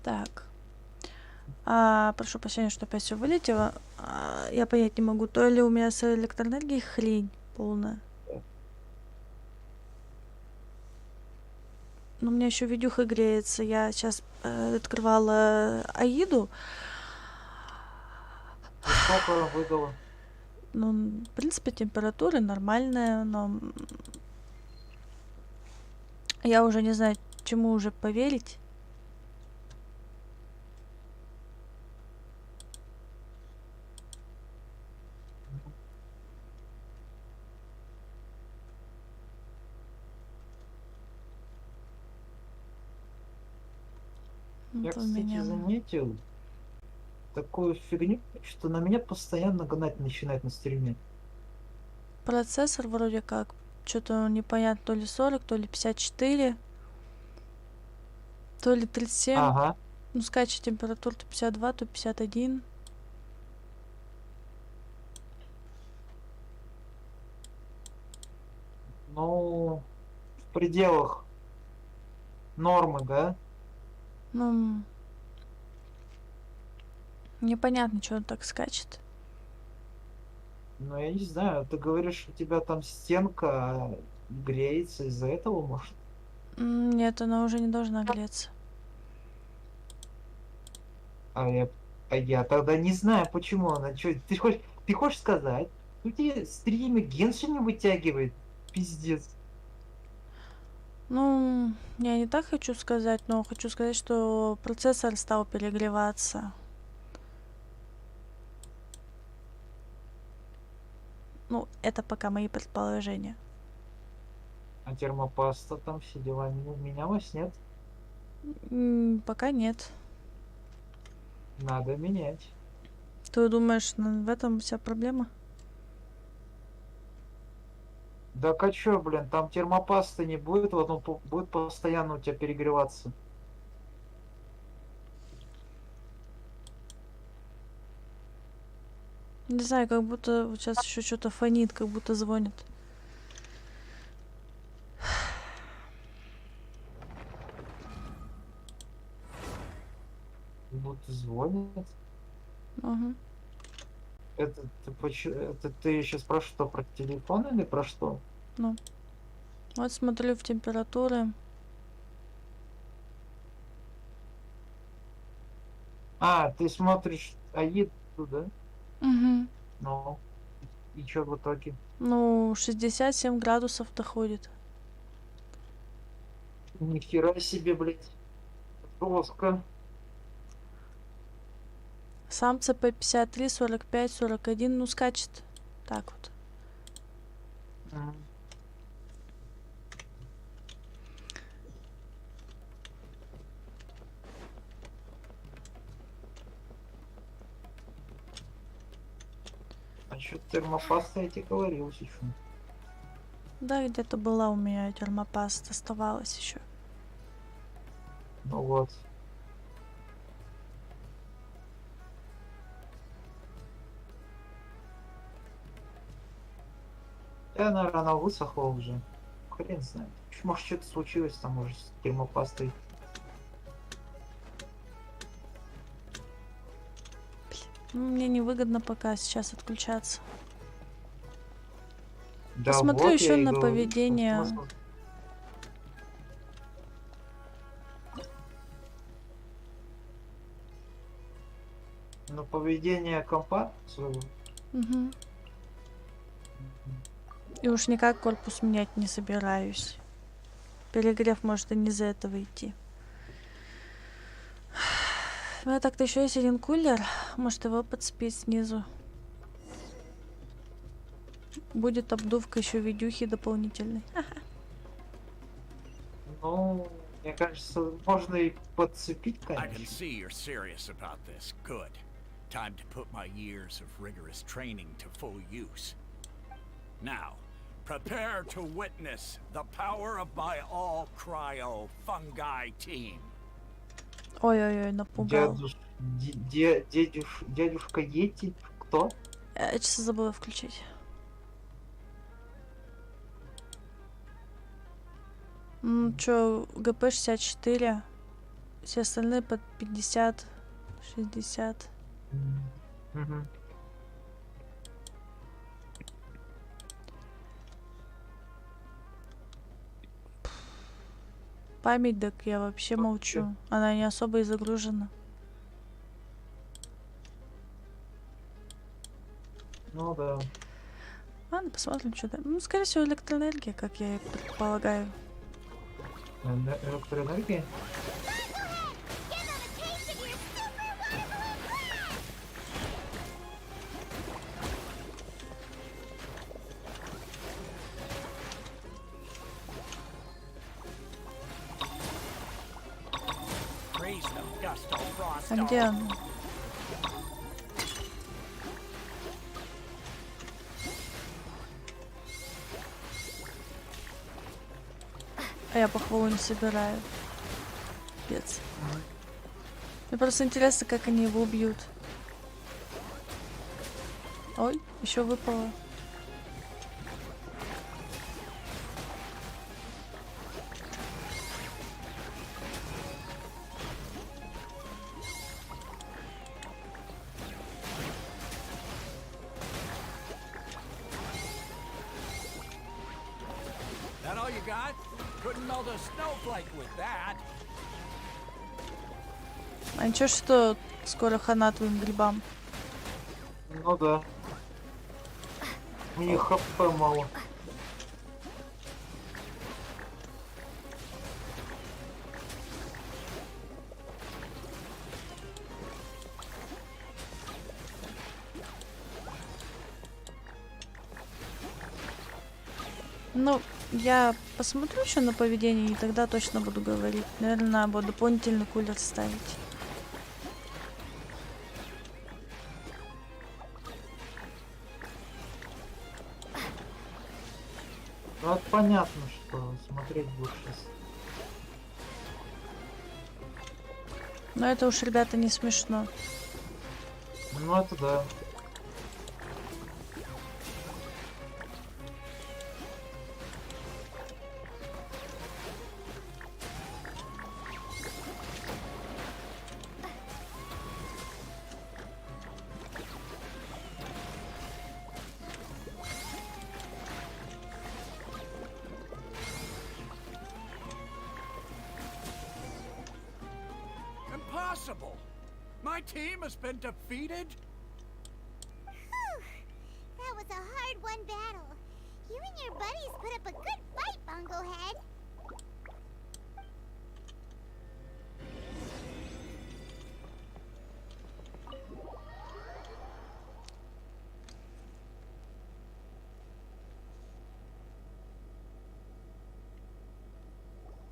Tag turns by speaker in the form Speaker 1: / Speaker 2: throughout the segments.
Speaker 1: Так. Прошу прощения, что опять все вылетело. Я понять не могу, то ли у меня с электроэнергией хрень полная. Но у меня еще видюха греется. Я сейчас открывала Аиду.
Speaker 2: И сколько выдало?
Speaker 1: Ну, в принципе, температура нормальная, но я уже не знаю, чему уже поверить.
Speaker 2: Я,
Speaker 1: Вот у
Speaker 2: кстати,
Speaker 1: меня
Speaker 2: заметил такую фигню, что на меня постоянно гнать начинает на стриме.
Speaker 1: процессор вроде как. Что-то непонятно, то ли 40, то ли 54, то ли 37.
Speaker 2: Ага.
Speaker 1: Ну, скачет температура то 52, то 51.
Speaker 2: Ну, в пределах нормы, да?
Speaker 1: Ну, непонятно, что он так скачет.
Speaker 2: Но я не знаю, ты говоришь, у тебя там стенка греется из-за этого, может?
Speaker 1: Нет, она уже не должна греться.
Speaker 2: А я, а я тогда не знаю, почему она. Чё, ты хочешь сказать? У тебя стримы Геншин не вытягивает? Пиздец.
Speaker 1: Ну, я не так хочу сказать, но хочу сказать, что процессор стал перегреваться. Ну, это пока мои предположения.
Speaker 2: А термопаста там все дела не менялось, нет?
Speaker 1: Пока нет.
Speaker 2: Надо менять.
Speaker 1: Ты думаешь, в этом вся проблема?
Speaker 2: Да а чё, блин, там термопасты не будет, вот он будет постоянно у тебя перегреваться.
Speaker 1: Не знаю, как будто вот сейчас еще что-то фонит, как будто звонит.
Speaker 2: Будто звонит.
Speaker 1: Угу.
Speaker 2: Это ты сейчас про что? Про телефон или про что?
Speaker 1: Ну, вот смотрю в температуры.
Speaker 2: А, ты смотришь АИД туда?
Speaker 1: Угу.
Speaker 2: Ну, и чё в итоге?
Speaker 1: Ну, 67 градусов доходит.
Speaker 2: Нихера себе, блядь. Жестко.
Speaker 1: Сам ЦП 53, 45, 41, ну скачет. Так вот.
Speaker 2: М. А что термопаста я тебе говорил еще.
Speaker 1: Да, где-то была у меня термопаста, оставалась еще.
Speaker 2: Ну вот. Я, наверное, она высохла уже. Хрен знает. Может, что-то случилось там, может, с термопастой.
Speaker 1: Ну, мне невыгодно пока сейчас отключаться.
Speaker 2: Да
Speaker 1: Посмотрю
Speaker 2: вот,
Speaker 1: еще
Speaker 2: я и
Speaker 1: на
Speaker 2: говорю, что
Speaker 1: поведение.
Speaker 2: смысл. Но поведение компа своего.
Speaker 1: Угу. И уж никак корпус менять не собираюсь. Перегрев может и не из-за этого идти. У меня так-то еще есть один кулер. Может его подцепить снизу. Будет обдувка еще видюхи дополнительной.
Speaker 2: Ну, мне кажется, можно и подцепить,
Speaker 3: I can
Speaker 2: конечно.
Speaker 3: see you're serious about this. Good. Time to put my years of rigorous training to full use. Now, prepare to witness the power of my all cryo fungi team.
Speaker 1: Ой-ой-ой, напугал.
Speaker 2: Дядюшка Йети? Кто?
Speaker 1: Я часы забыла включить. Чё, ГП 64. Все остальные под 50, 60.
Speaker 2: Мгм.
Speaker 1: Память, так я вообще молчу. Она не особо и загружена.
Speaker 2: Ну да.
Speaker 1: Ладно, посмотрим, что там. Ну, скорее всего, электроэнергия, как я и предполагаю.
Speaker 2: Электроэнергия?
Speaker 3: Raise them, Gusto Frost.
Speaker 1: А где она? А я похвалу не собираю. Пец. Мне просто интересно, как они его убьют. Ой, еще выпало.
Speaker 3: That all you got? Couldn't melt a snowflake with that.
Speaker 1: А ничего, что скоро хана твоим грибам.
Speaker 2: Ну да. У них хп мало.
Speaker 1: Ну, я посмотрю еще на поведение, и тогда точно буду говорить. Наверное, надо будет дополнительный кулер ставить.
Speaker 2: Ну это понятно, что смотреть будешь сейчас.
Speaker 1: Но это уж, ребята, не смешно.
Speaker 2: Ну это да.
Speaker 3: Impossible! My team has been defeated?
Speaker 4: Whew. That was a hard-won battle. You and your buddies put up a good fight, Bongo Head.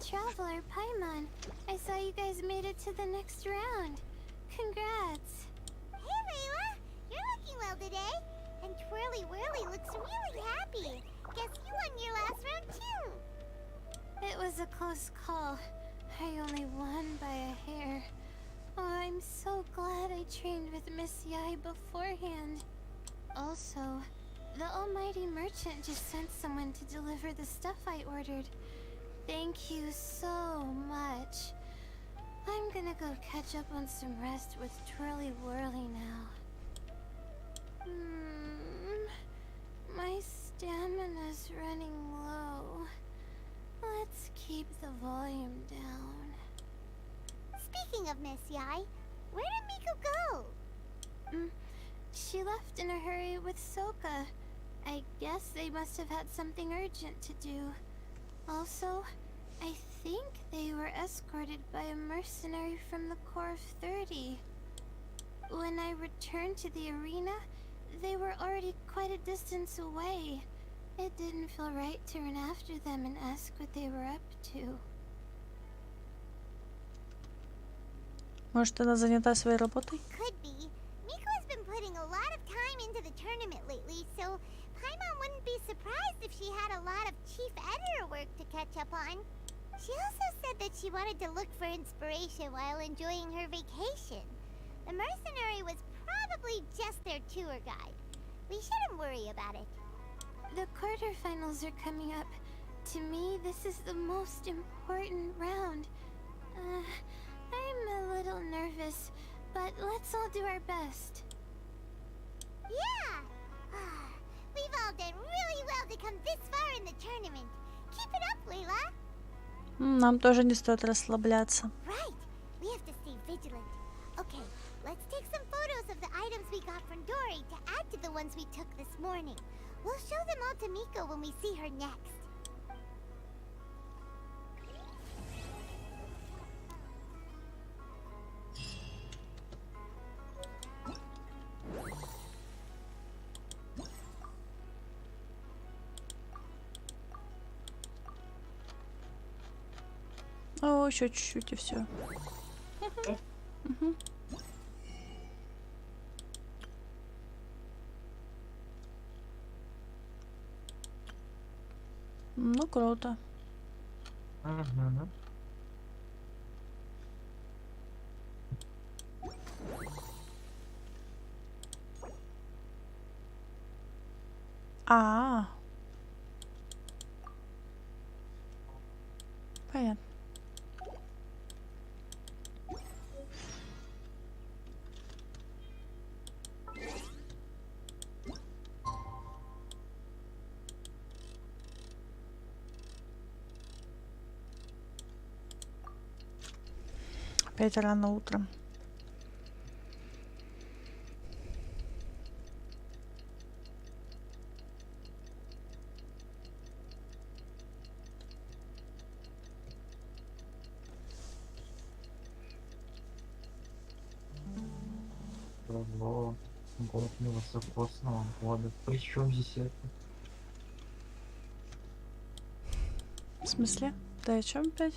Speaker 5: Traveler, Paimon, I saw you guys made it to the next round. Congrats.
Speaker 4: Hey, Layla! You're looking well today. And Twirly Whirly looks really happy. Guess you won your last round, too.
Speaker 5: It was a close call. I only won by a hair. Oh, I'm so glad I trained with Miss Yai beforehand. Also, the almighty merchant just sent someone to deliver the stuff I ordered. Thank you so much. I'm gonna go catch up on some rest with Twirly Whirly now. My stamina's running low. Let's keep the volume down.
Speaker 4: Speaking of Miss Yai, where did Miko go?
Speaker 5: She left in a hurry with Soka. I guess they must have had something urgent to do. Also, I think they were escorted by a mercenary from the Corps of 30. When I returned to the arena, they were already quite a distance away. It didn't feel right to run after them and ask what they were up to.
Speaker 1: Может, она занята своей работой?
Speaker 4: Could be. Miko has been putting a lot of time into the tournament lately, so Paimon wouldn't be surprised if she had a lot of chief editor work to catch up on. She also said that she wanted to look for inspiration while enjoying her vacation. The mercenary was probably just their tour guide. We shouldn't worry about it.
Speaker 5: The quarterfinals are coming up. To me, this is the most important round. I'm a little nervous, but let's all do our best.
Speaker 4: Yeah! We've all done really well to come this far in the tournament. Keep it up, Layla.
Speaker 1: Нам тоже не стоит расслабляться.
Speaker 4: Right. We have to stay vigilant. Okay, let's take some photos of the items we got from Dory to add to the ones we took this morning. We'll show them all to Miko when we see her next.
Speaker 1: О, еще чуть-чуть и все. Ну, круто.
Speaker 2: Угу.
Speaker 1: А. Понятно. Опять рано утром.
Speaker 2: Ого, год невысокосного года. При чем здесь это?
Speaker 1: В смысле? Ты о чем опять?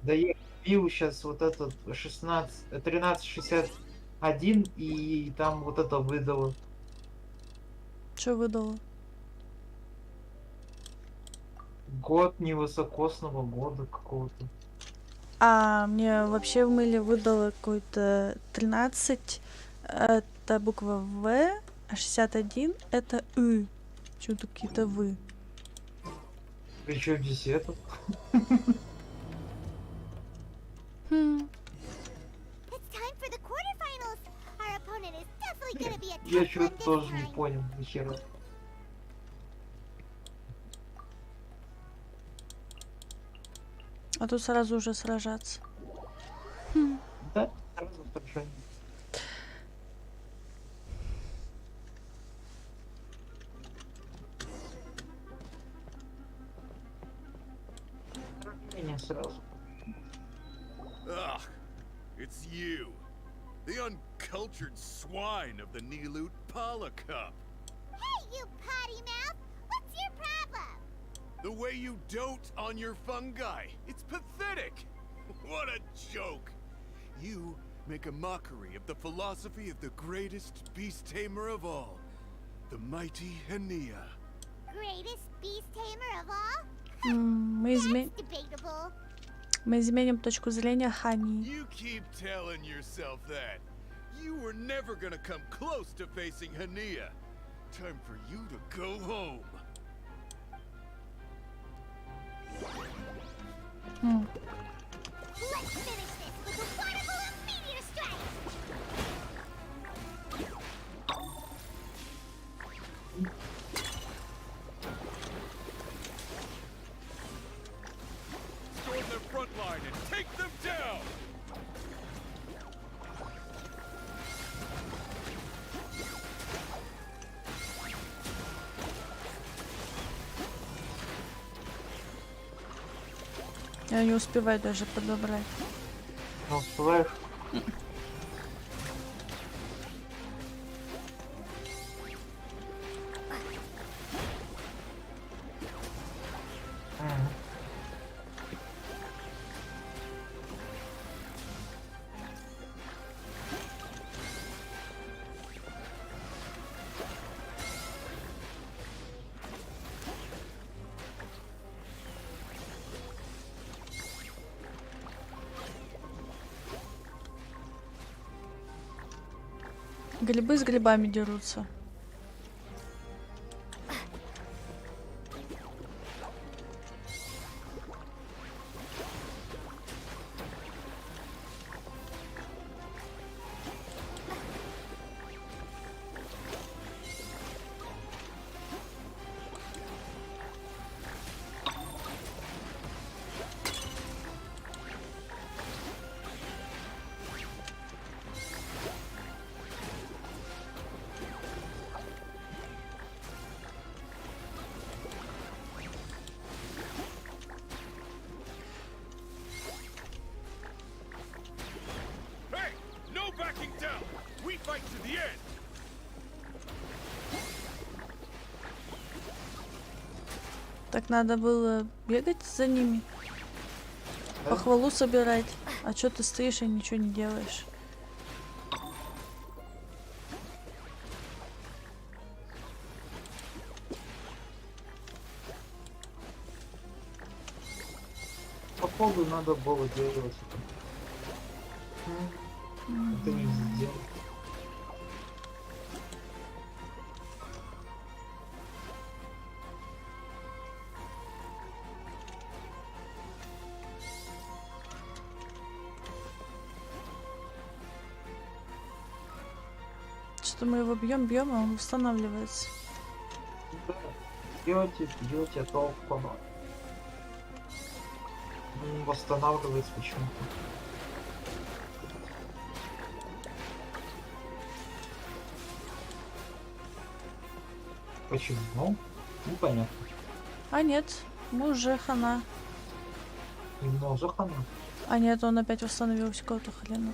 Speaker 2: Да я пил сейчас вот этот 1361 и там вот это выдало.
Speaker 1: Что выдало?
Speaker 2: Год невысокосного года какого-то.
Speaker 1: А мне вообще в мыле выдало какой-то 13. Это буква В, а 61 это И. Что-то какие-то вы.
Speaker 2: При чем здесь это?
Speaker 1: Хм.
Speaker 4: It's time for the quarterfinals. Our opponent is definitely gonna be a
Speaker 2: Я
Speaker 4: tough one
Speaker 2: что-то
Speaker 4: this
Speaker 2: тоже не
Speaker 4: time.
Speaker 2: понял, ни хера.
Speaker 1: А тут сразу уже сражаться.
Speaker 2: Да, сразу хорошо. Меня сразу.
Speaker 6: Ugh, it's you. The uncultured swine of the Nilut Pala Cup.
Speaker 4: Hey, you potty mouth! What's your problem?
Speaker 6: The way you dote on your fungi. It's pathetic. What a joke. You make a mockery of the philosophy of the greatest beast tamer of all, the mighty Hania.
Speaker 4: Greatest beast tamer of all?
Speaker 1: Мы,
Speaker 4: That's debatable.
Speaker 1: мы изменим точку зрения Хани.
Speaker 6: You keep telling yourself that. You were never gonna come close to facing Hania. Time for you to go home.
Speaker 4: Let's finish this with a water balloon meteor strike!
Speaker 6: Storm their front line and take them down!
Speaker 1: Я не успеваю даже подобрать.
Speaker 2: Не успеваешь? Мгм.
Speaker 1: Грибы с грибами дерутся.
Speaker 6: fight to the end.
Speaker 1: Так надо было бегать за ними, похвалу собирать. А чё ты стоишь и ничего не делаешь?
Speaker 2: Походу надо было делать это. Это не сделать.
Speaker 1: Что мы его бьем, а он восстанавливается.
Speaker 2: Да. Бьете, толку. Он восстанавливается почему-то. Почему? Непонятно.
Speaker 1: А нет, мы уже хана.
Speaker 2: Немного хана.
Speaker 1: А нет, он опять восстановился какого-то хрена.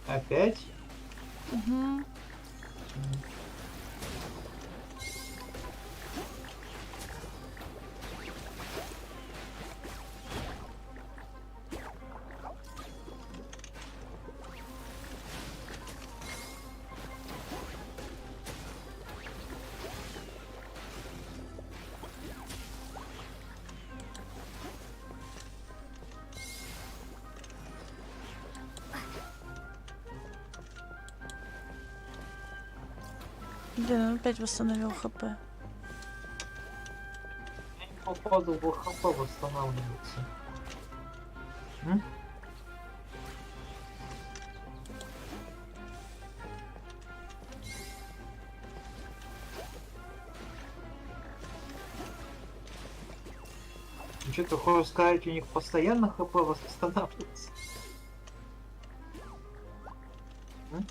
Speaker 2: Опять?
Speaker 1: Угу. Блин, он опять восстановил хп.
Speaker 2: Походу его хп восстанавливается. М? Что-то хочешь сказать, у них постоянно хп восстанавливается?
Speaker 1: Угу.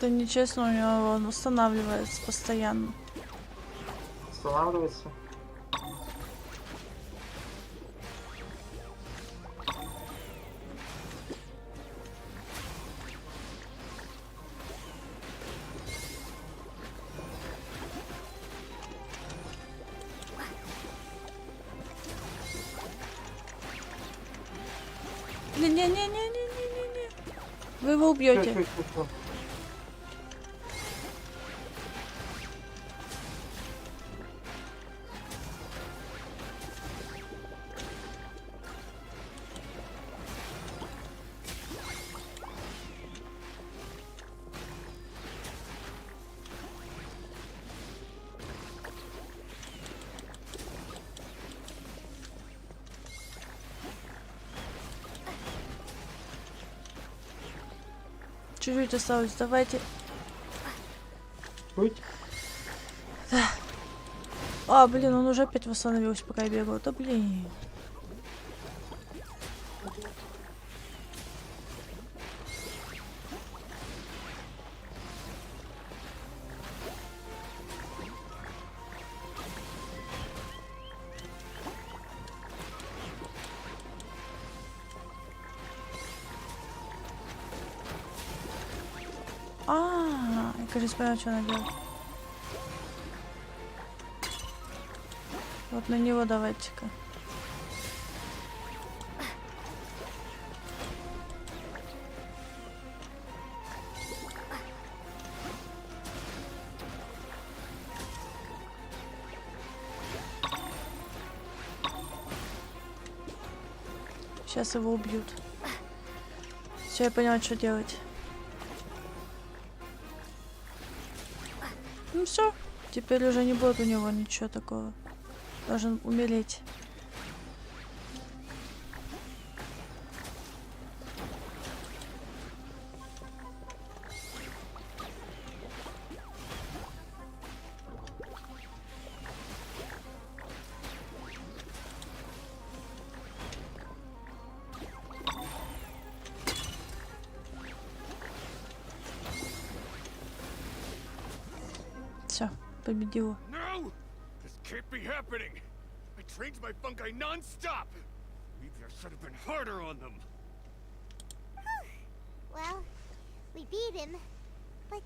Speaker 1: Это нечестно, у него он восстанавливается постоянно.
Speaker 2: Восстанавливается.
Speaker 1: Не-не-не-не-не-не-не. Вы его убьете.
Speaker 2: Чё?
Speaker 1: Чуть-чуть осталось, давайте.
Speaker 2: Чуть?
Speaker 1: А, блин, он уже опять восстановился, пока я бегал. Да блин. Я, кажется, поняла, что она делает. Вот на него давайте-ка. Сейчас его убьют. Все, я поняла, что делать. Ну все, теперь уже не будет у него ничего такого. Должен умереть. Все, победила.
Speaker 6: No! This can't be happening! I trained my fungi non-stop! Maybe I should have been harder on them.
Speaker 4: Well, we beat him, but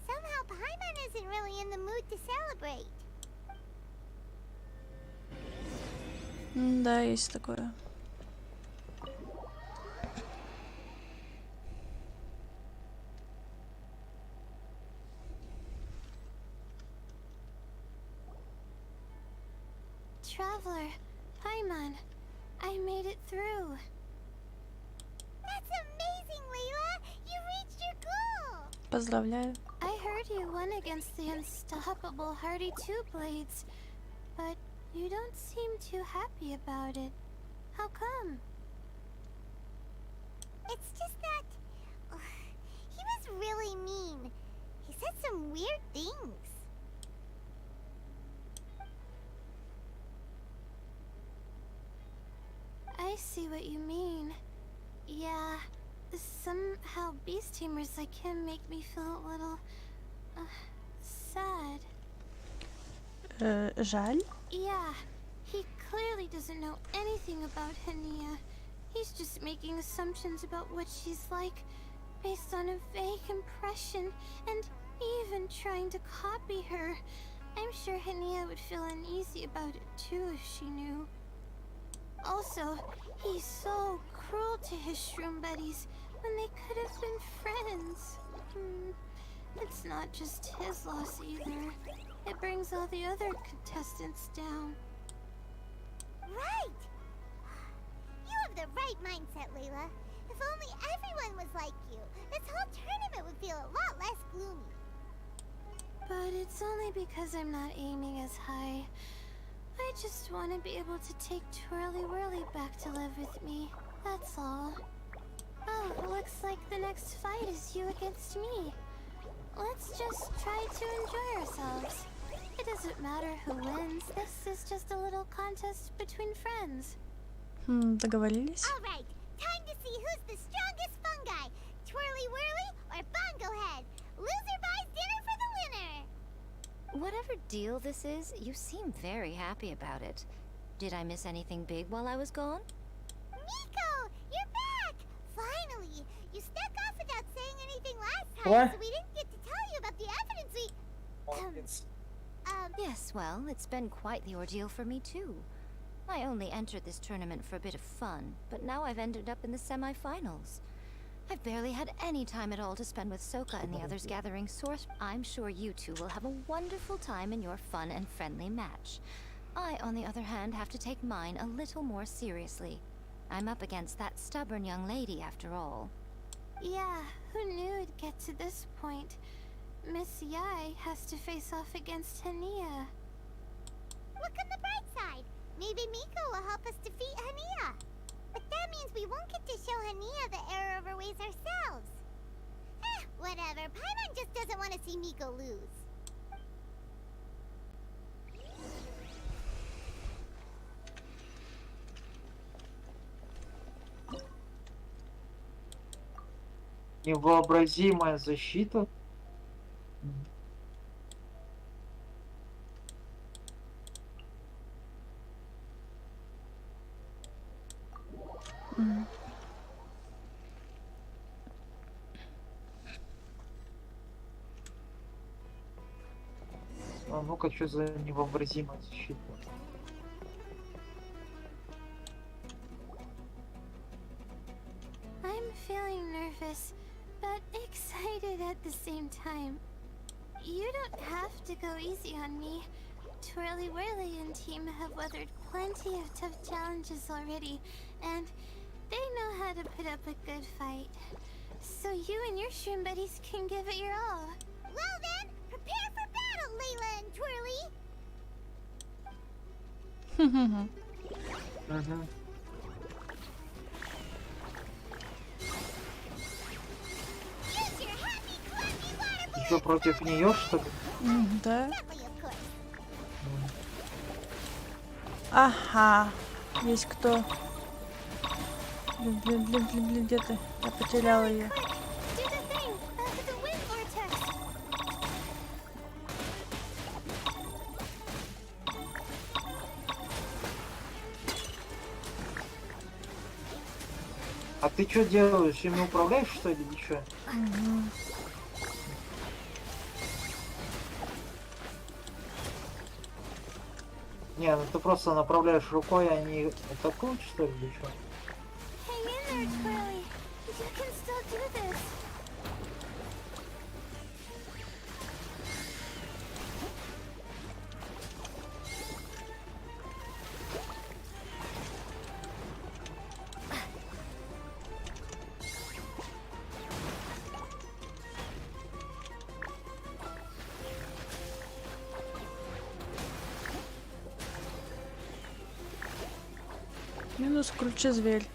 Speaker 4: somehow Paimon isn't really in the mood to celebrate.
Speaker 1: Да, есть такое.
Speaker 5: Traveler, Paimon, I made it through.
Speaker 4: That's amazing, Layla! You reached your goal!
Speaker 1: Поздравляю.
Speaker 5: I heard you won against the unstoppable Hardy Two Blades, but you don't seem too happy about it. How come?
Speaker 4: It's just that... he was really mean. He said some weird things.
Speaker 5: I see what you mean. Yeah, somehow beast tamers like him make me feel a little... sad.
Speaker 1: Жаль.
Speaker 5: Yeah, he clearly doesn't know anything about Hania. He's just making assumptions about what she's like, based on a vague impression, and even trying to copy her. I'm sure Hania would feel uneasy about it too if she knew. Also, he's so cruel to his shroom buddies when they could have been friends. It's not just his loss either. It brings all the other contestants down.
Speaker 4: Right! You have the right mindset, Layla. If only everyone was like you, this whole tournament would feel a lot less gloomy.
Speaker 5: But it's only because I'm not aiming as high. I just want to be able to take Twirly Whirly back to live with me. That's all. Oh, looks like the next fight is you against me. Let's just try to enjoy ourselves. It doesn't matter who wins. This is just a little contest between friends.
Speaker 1: Договорились.
Speaker 4: All right, time to see who's the strongest fungi. Twirly Whirly or Bongo Head. Loser buys dinner for the winner.
Speaker 7: Whatever deal this is, you seem very happy about it. Did I miss anything big while I was gone?
Speaker 4: Miko, you're back! Finally! You snuck off without saying anything last time,
Speaker 2: What?
Speaker 4: so we didn't get to tell you about the evidence we...
Speaker 7: Yes, well, it's been quite the ordeal for me too. I only entered this tournament for a bit of fun, but now I've ended up in the semi-finals. I've barely had any time at all to spend with Soka and the others gathering source. I'm sure you two will have a wonderful time in your fun and friendly match. I, on the other hand, have to take mine a little more seriously. I'm up against that stubborn young lady after all.
Speaker 5: Yeah, who knew it'd get to this point? Miss Yai has to face off against Hania.
Speaker 4: Look on the bright side. Maybe Miko will help us defeat Hania. But that means we won't get to show Hania the error of her ways ourselves. Whatever. Paimon just doesn't want to see Miko lose.
Speaker 2: Невообразимая защита. А ну-ка, что за невообразимая защита?
Speaker 5: I'm feeling nervous, but excited at the same time. You don't have to go easy on me. Twirly Whirly and team have weathered plenty of tough challenges already, and They know how to put up a good fight. So you and your shroom buddies can give it your all.
Speaker 4: Well then, prepare for battle, Layla and Twirly.
Speaker 2: Угу.
Speaker 4: Use your happy, clappy water
Speaker 2: Ты что, против нее, что ли?
Speaker 1: Да.
Speaker 4: balloon, of course.
Speaker 1: Ага. Есть кто? Блин, где ты? Я потеряла ее.
Speaker 5: Do the thing! The wind vortex!
Speaker 2: А ты что делаешь? Ими управляешь, что ли, или что? Не, ну ты просто направляешь рукой, а они атакуют, что ли, или что?
Speaker 5: Hang in there, Twirly. You can still do this.
Speaker 1: Минус круче зверь.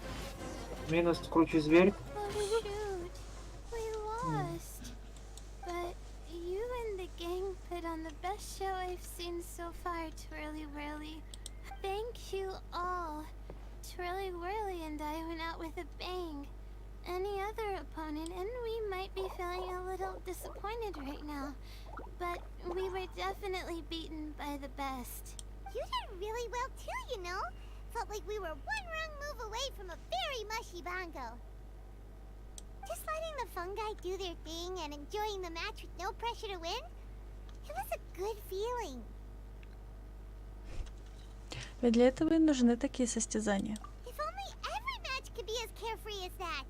Speaker 2: Минус круче зверь.
Speaker 5: Oh shoot. We lost. But you and the gang put on the best show I've seen so far, Twirly Whirly. Thank you all. Twirly Whirly and I went out with a bang. Any other opponent and we might be feeling a little disappointed right now. But we were definitely beaten by the best.
Speaker 4: You did really well too, you know. Felt like we were one wrong move away from a very mushy bongo. Just letting the fungi do their thing and enjoying the match with no pressure to win, it was a good feeling.
Speaker 1: Ведь для этого и нужны такие состязания.
Speaker 4: If only every match could be as carefree as that.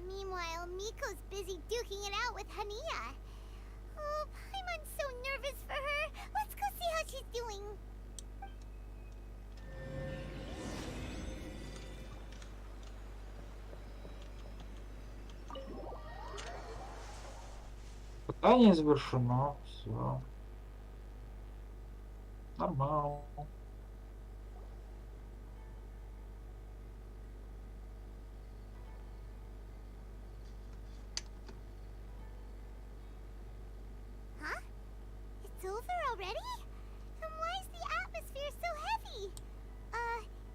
Speaker 4: Meanwhile, Miko's busy duking it out with Hania. Oh, Paimon's so nervous for her. Let's go see how she's doing.
Speaker 2: Пытание завершено. Все. Нормально.
Speaker 4: Huh? It's over already? And why is the atmosphere so heavy?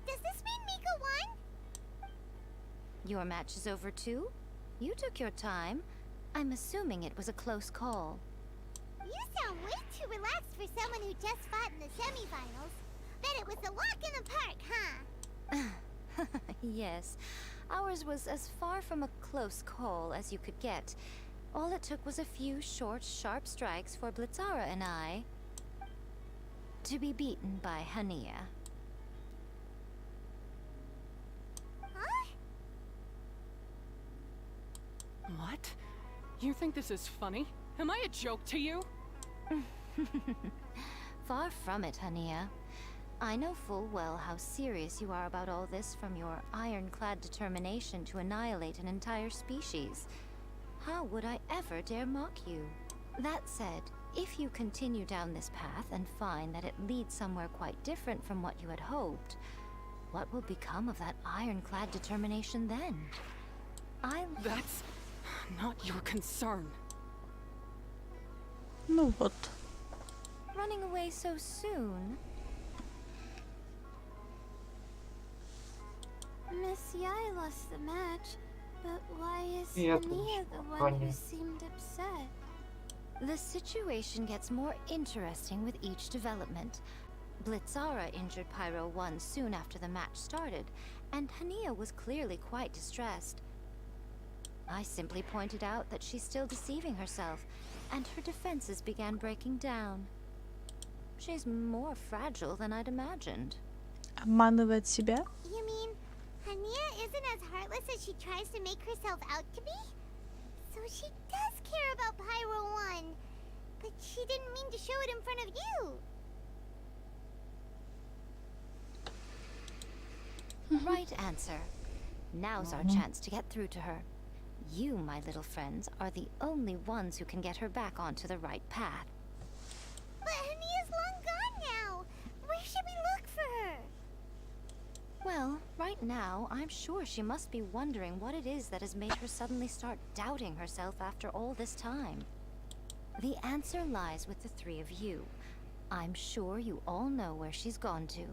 Speaker 4: Does this mean Miko won?
Speaker 7: Your match is over too? You took your time. I'm assuming it was a close call.
Speaker 4: You sound way too relaxed for someone who just fought in the semifinals. Bet it was a walk in the park, huh?
Speaker 7: Yes, ours was as far from a close call as you could get. All it took was a few short, sharp strikes for Blitzara and I to be beaten by Hania.
Speaker 4: Huh?
Speaker 8: What? You think this is funny? Am I a joke to you?
Speaker 7: Far from it, Hania. I know full well how serious you are about all this, from your ironclad determination to annihilate an entire species. How would I ever dare mock you? That said, if you continue down this path and find that it leads somewhere quite different from what you had hoped, what will become of that ironclad determination then?
Speaker 8: That's not your concern.
Speaker 1: Ну вот.
Speaker 7: Running away so soon?
Speaker 5: Miss Yai lost the match, but why is
Speaker 2: Yeah,
Speaker 5: Hania the one
Speaker 2: funny.
Speaker 5: who seemed upset?
Speaker 7: The situation gets more interesting with each development. Blitzara injured Pyro 1 soon after the match started, and Hania was clearly quite distressed. I simply pointed out that she's still deceiving herself, and her defenses began breaking down. She's more fragile than I'd imagined.
Speaker 1: Обманывает себя.
Speaker 4: You mean Hania isn't as heartless as she tries to make herself out to be? So she does care about Pyro 1, but she didn't mean to show it in front of you.
Speaker 7: Right answer. Now's our chance to get through to her. You, my little friends, are the only ones who can get her back onto the right path.
Speaker 4: But Hania's long gone now. Where should we look for her?
Speaker 7: Well, right now, I'm sure she must be wondering what it is that has made her suddenly start doubting herself after all this time. The answer lies with the three of you. I'm sure you all know where she's gone to.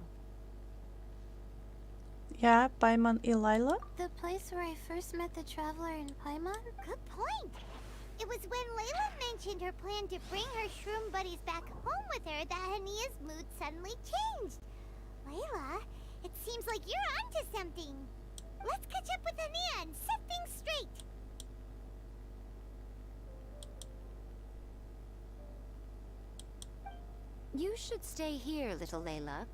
Speaker 1: Я, Пайман и Лайла.
Speaker 5: The place where I first met the traveler in Paimon?
Speaker 4: Good point. It was when Layla mentioned her plan to bring her shroom buddies back home with her that Hania's mood suddenly changed. Layla, it seems like you're onto something. Let's catch up with Hania and set things straight.
Speaker 7: You should stay here, little Layla.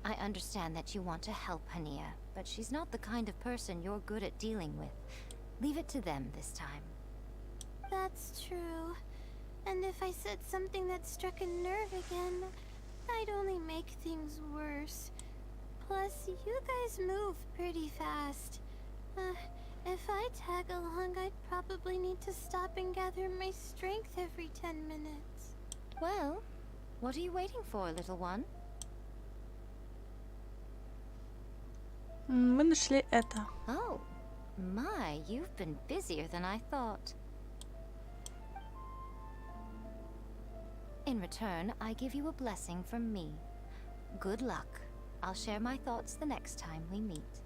Speaker 7: I understand that you want to help Hania, but she's not the kind of person you're good at dealing with. Leave it to them this time.
Speaker 5: That's true. And if I said something that struck a nerve again, I'd only make things worse. Plus, you guys move pretty fast. If I tag along, I'd probably need to stop and gather my strength every 10 minutes.
Speaker 7: Well, what are you waiting for, little one?
Speaker 1: Мы нашли это.
Speaker 7: Oh, my, you've been busier than I thought. In return, I give you a blessing from me. Good luck. I'll share my thoughts the next time we meet.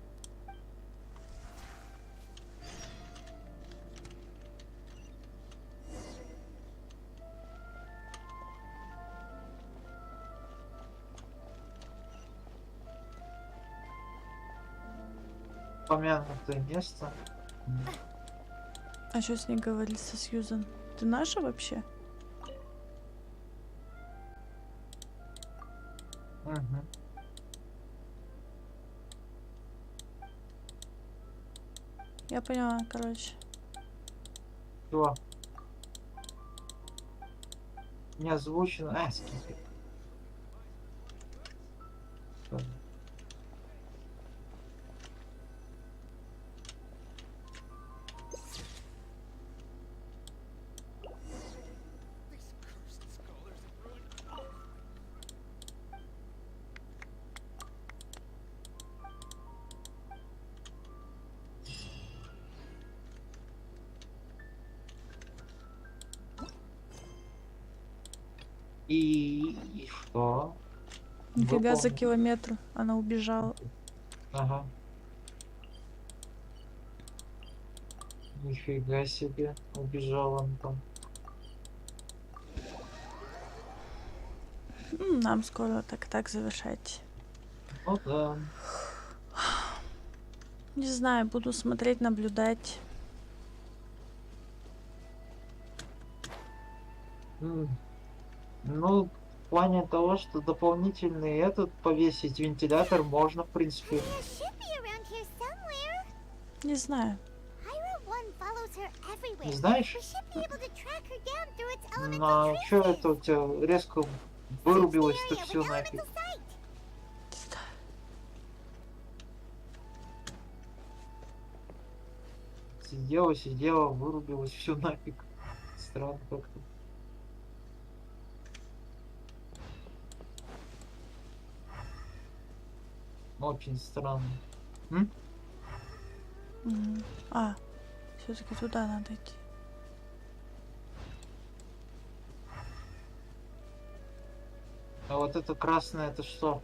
Speaker 2: Помянутое место.
Speaker 1: А что с ней говорили, со Сьюзан? Ты наша вообще?
Speaker 2: Угу.
Speaker 1: Я поняла, короче.
Speaker 2: Что? Не озвучено. Скипи. И что?
Speaker 1: Нифига за
Speaker 2: Выполнил.
Speaker 1: километр. Она убежала.
Speaker 2: Ага. Нифига себе. Убежал он там.
Speaker 1: Нам скоро так завершать.
Speaker 2: Ну да.
Speaker 1: Не знаю, буду смотреть, наблюдать.
Speaker 2: Ну, в плане того, что дополнительный этот повесить вентилятор можно, в принципе.
Speaker 4: Hania should be around here somewhere.
Speaker 1: Не знаю.
Speaker 4: Pyro One follows her everywhere.
Speaker 2: Не знаешь?
Speaker 4: We should be able to track her down through its elemental
Speaker 2: На что
Speaker 4: traces.
Speaker 2: это у тебя резко
Speaker 4: Search
Speaker 2: вырубилось-то
Speaker 4: the area
Speaker 2: все
Speaker 4: with
Speaker 2: нафиг?
Speaker 4: elemental sight.
Speaker 2: Сидела, вырубилось все нафиг. Странно как-то. Очень странно.
Speaker 1: Все-таки туда надо идти.
Speaker 2: А вот это красное, это что?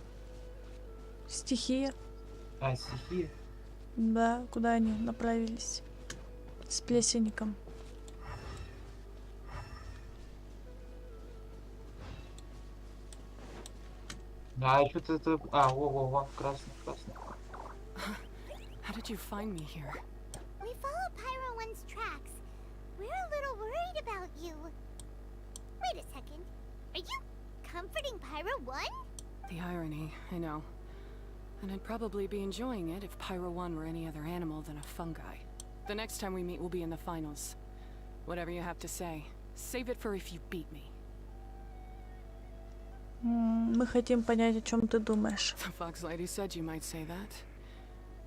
Speaker 1: Стихия.
Speaker 2: Стихия.
Speaker 1: Да, куда они направились? С плесенником.
Speaker 2: А что-то это... во, красный.
Speaker 8: How did you find me here?
Speaker 4: We follow Pyro One's tracks. We're a little worried about you. Wait a second. Are you comforting Pyro One?
Speaker 8: The irony, I know. And I'd probably be enjoying it if Pyro 1 were any other animal than a fungi. The next time we meet will be in the finals. Whatever you have to say, save it for if you beat me.
Speaker 1: Мы хотим понять, о чем ты думаешь.
Speaker 8: The Fox Lady said you might say that.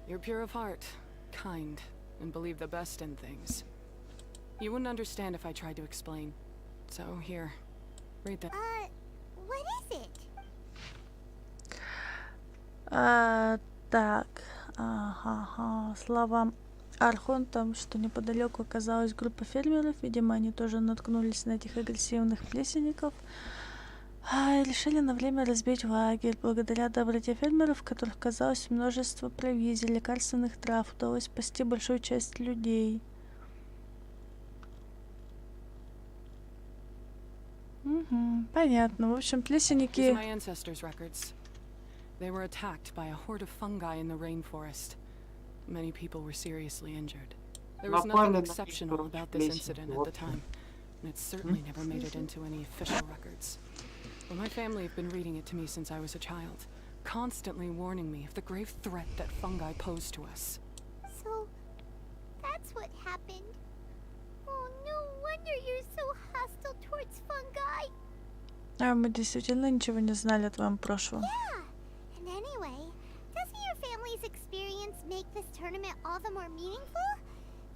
Speaker 8: You're pure of heart. kind and believe the best in things. You wouldn't understand if I tried to explain. So here, read that.
Speaker 4: What is it?
Speaker 1: Так, ага, слова Архонтом, что неподалеку оказалась группа фермеров. Видимо, они тоже наткнулись на этих агрессивных плесенников. И решили на время разбить лагерь. Благодаря доброте фермеров, в которых оказалось множество провизий, лекарственных трав, удалось спасти большую часть людей. Угу, понятно. В общем, плесенники...
Speaker 8: These are my ancestors' records. They were attacked by a horde of fungi in the rainforest. Many people were seriously injured. There was nothing exceptional about this incident at the time, and it certainly never made it into any official records. But my family have been reading it to me since I was a child, constantly warning me of the grave threat that fungi pose to us.
Speaker 4: So, that's what happened. Oh, no wonder you're so hostile towards fungi.
Speaker 1: Мы действительно ничего не знали о твоем прошлом.
Speaker 4: Yeah, and anyway, doesn't your family's experience make this tournament all the more meaningful?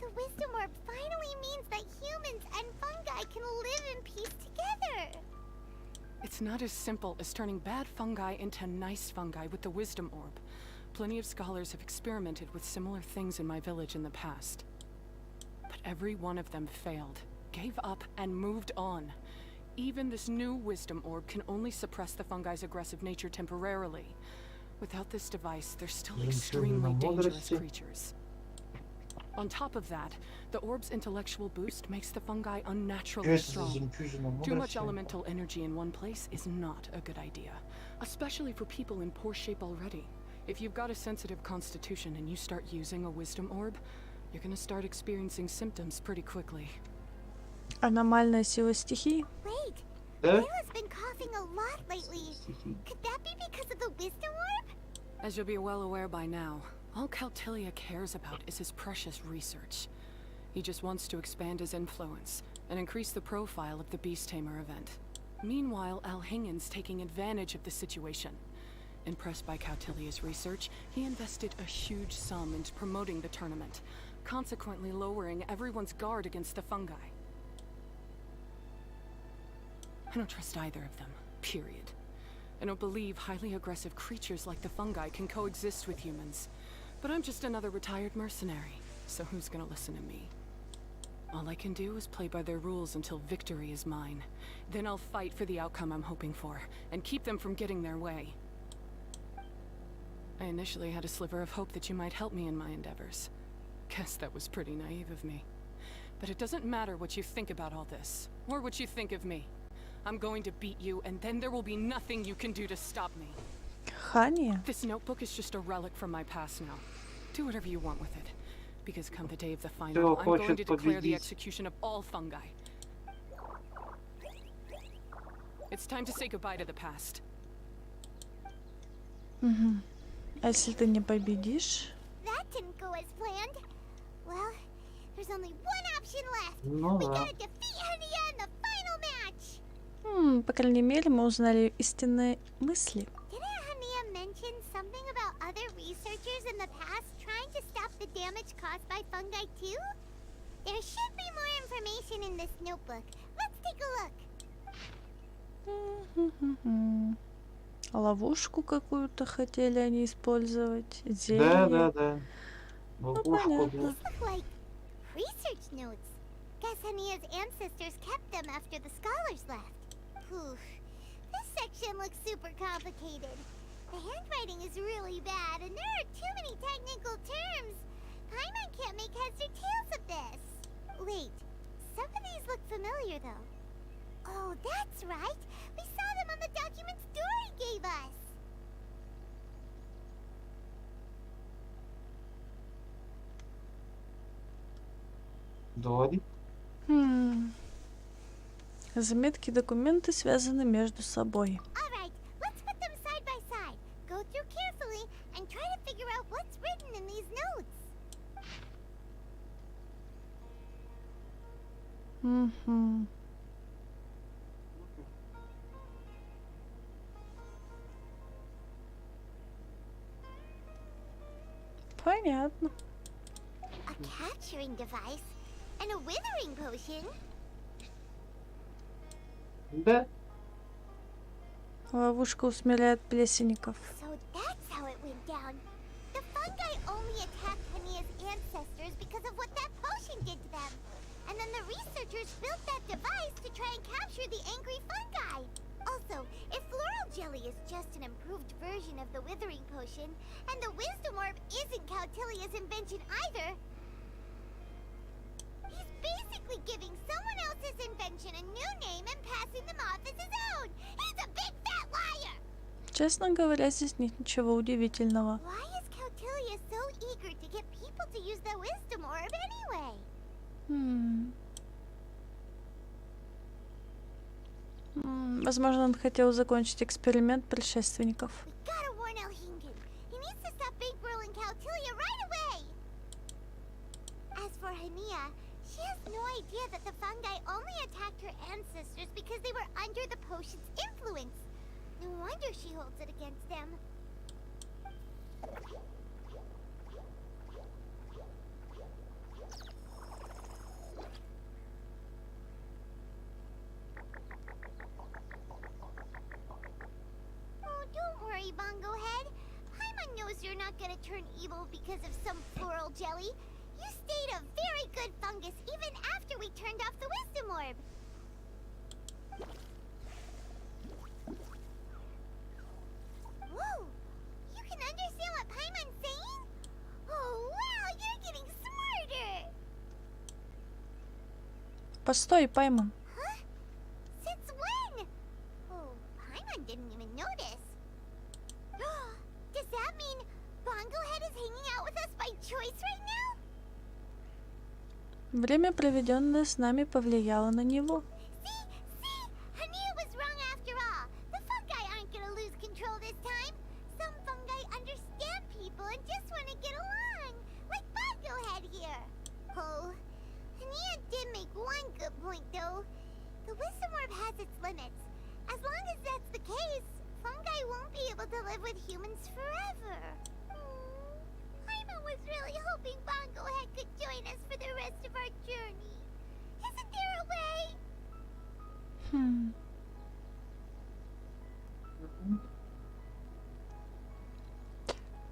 Speaker 4: The Wisdom Orb finally means that humans and fungi can live in peace together.
Speaker 8: It's not as simple as turning bad fungi into nice fungi with the Wisdom Orb. Plenty of scholars have experimented with similar things in my village in the past. But every one of them failed, gave up, and moved on. Even this new Wisdom Orb can only suppress the fungi's aggressive nature temporarily. Without this device, they're still extremely dangerous creatures. On top of that, the orb's intellectual boost makes the fungi unnaturally strong. Too much elemental energy in one place is not a good idea, especially for people in poor shape already. If you've got a sensitive constitution and you start using a Wisdom Orb, you're gonna start experiencing symptoms pretty quickly.
Speaker 1: Аномальная сила стихий.
Speaker 4: Wait, Layla's been coughing a lot lately. Could that be because of the Wisdom Orb?
Speaker 8: As you'll be well aware by now, all Caltilia cares about is his precious research. He just wants to expand his influence and increase the profile of the Beast Tamer event. Meanwhile, Alhingen's taking advantage of the situation. Impressed by Cautilia's research, he invested a huge sum into promoting the tournament, consequently lowering everyone's guard against the fungi. I don't trust either of them, period. I don't believe highly aggressive creatures like the fungi can coexist with humans. But I'm just another retired mercenary, so who's gonna listen to me? All I can do is play by their rules until victory is mine. Then I'll fight for the outcome I'm hoping for, and keep them from getting their way. I initially had a sliver of hope that you might help me in my endeavors. Guess that was pretty naive of me. But it doesn't matter what you think about all this, or what you think of me. I'm going to beat you, and then there will be nothing you can do to stop me.
Speaker 1: Хания.
Speaker 8: This notebook is just a relic from my past now. Do whatever you want with it. Because come the day of the final, I'm going to declare the execution of all fungi. It's time to say goodbye to the past.
Speaker 1: Угу. А если ты не победишь?
Speaker 4: That didn't go as planned. Well, there's only one option left.
Speaker 2: Ну
Speaker 4: We
Speaker 2: да.
Speaker 4: gotta defeat Hania in the final match.
Speaker 1: По крайней мере, мы узнали истинные мысли.
Speaker 4: Didn't Hania mention something about other researchers in the past trying to stop the damage caused by fungi too? There should be more information in this notebook. Let's take a look.
Speaker 1: Ловушку какую-то хотели они использовать.
Speaker 2: Да,
Speaker 1: Зелье.
Speaker 2: да, да. Ловушку,
Speaker 1: понятно.
Speaker 2: блин.
Speaker 4: These look like research notes. Guess Hania's ancestors kept them after the scholars left. Oof. This section looks super complicated. The handwriting is really bad, and there are too many technical terms. Paimon can't make heads or tails of this. Wait, some of these look familiar though. Oh, that's right. We saw them on the documents Dory gave us.
Speaker 2: Дори.
Speaker 1: Заметки и документы связаны между собой.
Speaker 4: All right, let's put them side by side. Go through carefully and try to figure out what's written in these notes.
Speaker 1: Угу. Понятно.
Speaker 4: capturing device and a withering potion.
Speaker 2: Да?
Speaker 1: Ловушка усмиряет плесенников.
Speaker 4: So that's how it went down. The fungi only attacked Hania's ancestors because of what that potion did to them. And then the researchers built that device to try and capture the angry fungi. Also, if floral jelly is just an improved version of the withering potion, and the wisdom orb isn't Cautilia's invention either, he's basically giving someone else's invention a new name and passing them off as his own. He's a big fat liar!
Speaker 1: Честно говоря, здесь нет ничего удивительного.
Speaker 4: Why is Cautilia so eager to get people to use the wisdom orb anyway?
Speaker 1: Возможно, он хотел закончить эксперимент предшественников.
Speaker 4: We gotta warn Elhingen. He needs to stop bankrolling Cautilia right away! As for Hania, she has no idea that the fungi only attacked her ancestors because they were under the potion's influence. No wonder she holds it against them. Oh, don't worry, Bongo Head. Paimon knows you're not gonna turn evil because of some floral jelly. You stayed a very good fungus even after we turned off the wisdom orb. Whoa! You can understand what Paimon's saying? Oh, wow, you're getting smarter!
Speaker 1: Постой, Паймон.
Speaker 4: Huh? Since when? Oh, Paimon didn't even notice. Does that mean Bongo Head is hanging out with us by choice right now?
Speaker 1: Время, проведенное с нами, повлияло на него.
Speaker 4: See? Hania was wrong after all. The fungi aren't gonna lose control this time. Some fungi understand people and just want to get along. Like Bongo Head here. Oh, Hania did make one good point though. The wisdom orb has its limits. As long as that's the case, fungi won't be able to live with humans forever. Paimon was really hoping Bongo Head could join us for the rest of our journey. Isn't there a way?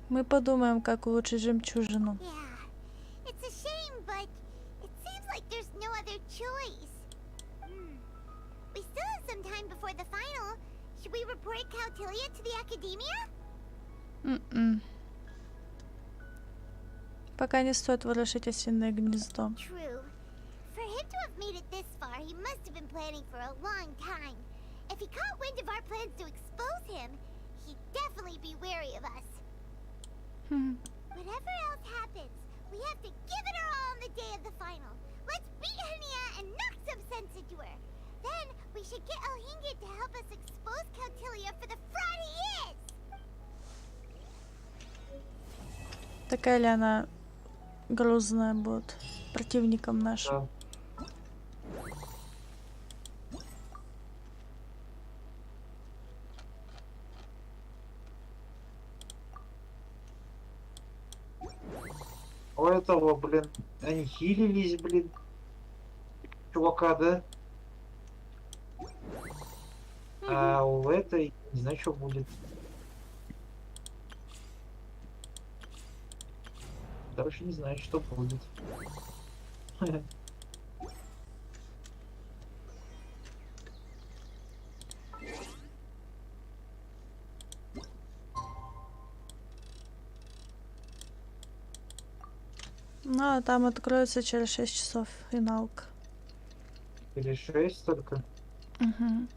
Speaker 1: Мы подумаем, как улучшить жемчужину.
Speaker 4: Yeah, it's a shame, but it seems like there's no other choice. We still have some time before the final. Should we report Cautilia to the academia?
Speaker 1: Пока не стоит ворошить осиное гнездо.
Speaker 4: True. For him to have made it this far, he must have been planning for a long time. If he caught wind of our plans to expose him, he'd definitely be wary of us. Whatever else happens, we have to give it our all on the day of the final. Let's beat Hania and knock some sense into her. Then we should get Elhingen to help us expose Cautilia for the fraud he is.
Speaker 1: Такая ли она грузная будет противником нашим?
Speaker 2: Да. У этого, блин, они хилились, блин. Чувака, да? А у этой не знаю, что будет. Даже не знаю, что будет.
Speaker 1: Ну, а там откроется через 6 часов финалка.
Speaker 2: Или 6 только.
Speaker 1: Угу.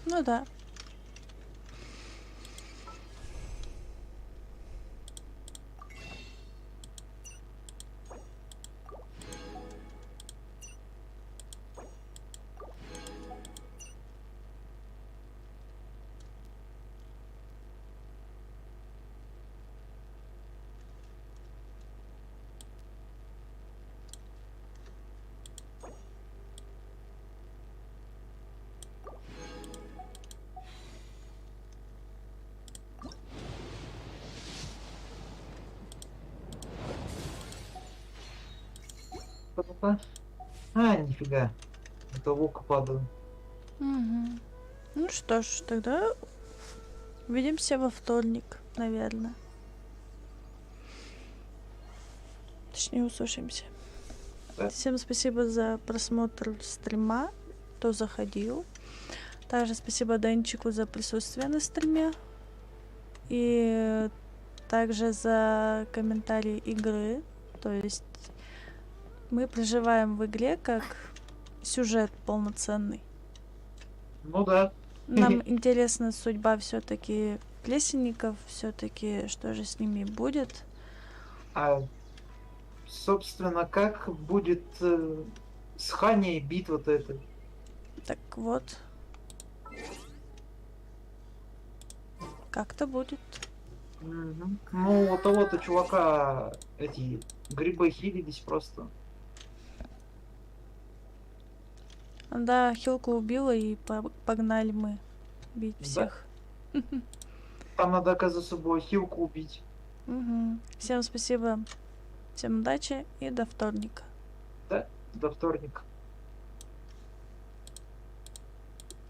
Speaker 1: Ну да.
Speaker 2: Опа. А, нифига. Это лука падал.
Speaker 1: Угу. Ну что ж, тогда увидимся во вторник, наверное. Точнее, услышимся.
Speaker 2: Да.
Speaker 1: Всем спасибо за просмотр стрима, кто заходил. Также спасибо Денчику за присутствие на стриме. И также за комментарии игры. То есть мы проживаем в игре как сюжет полноценный.
Speaker 2: Ну да.
Speaker 1: Нам интересна судьба все-таки плесенников, все-таки что же с ними будет.
Speaker 2: А, собственно, как будет с Ханей битва-то эта?
Speaker 1: Так вот. Как-то будет.
Speaker 2: Мгм. Ну, у того-то чувака эти грибы хилились просто.
Speaker 1: Да, Хилку убила и погнали мы бить
Speaker 2: Да.
Speaker 1: всех.
Speaker 2: Там надо, оказывается, было Хилку убить.
Speaker 1: Угу. Всем спасибо, всем удачи и до вторника.
Speaker 2: Да, до вторника.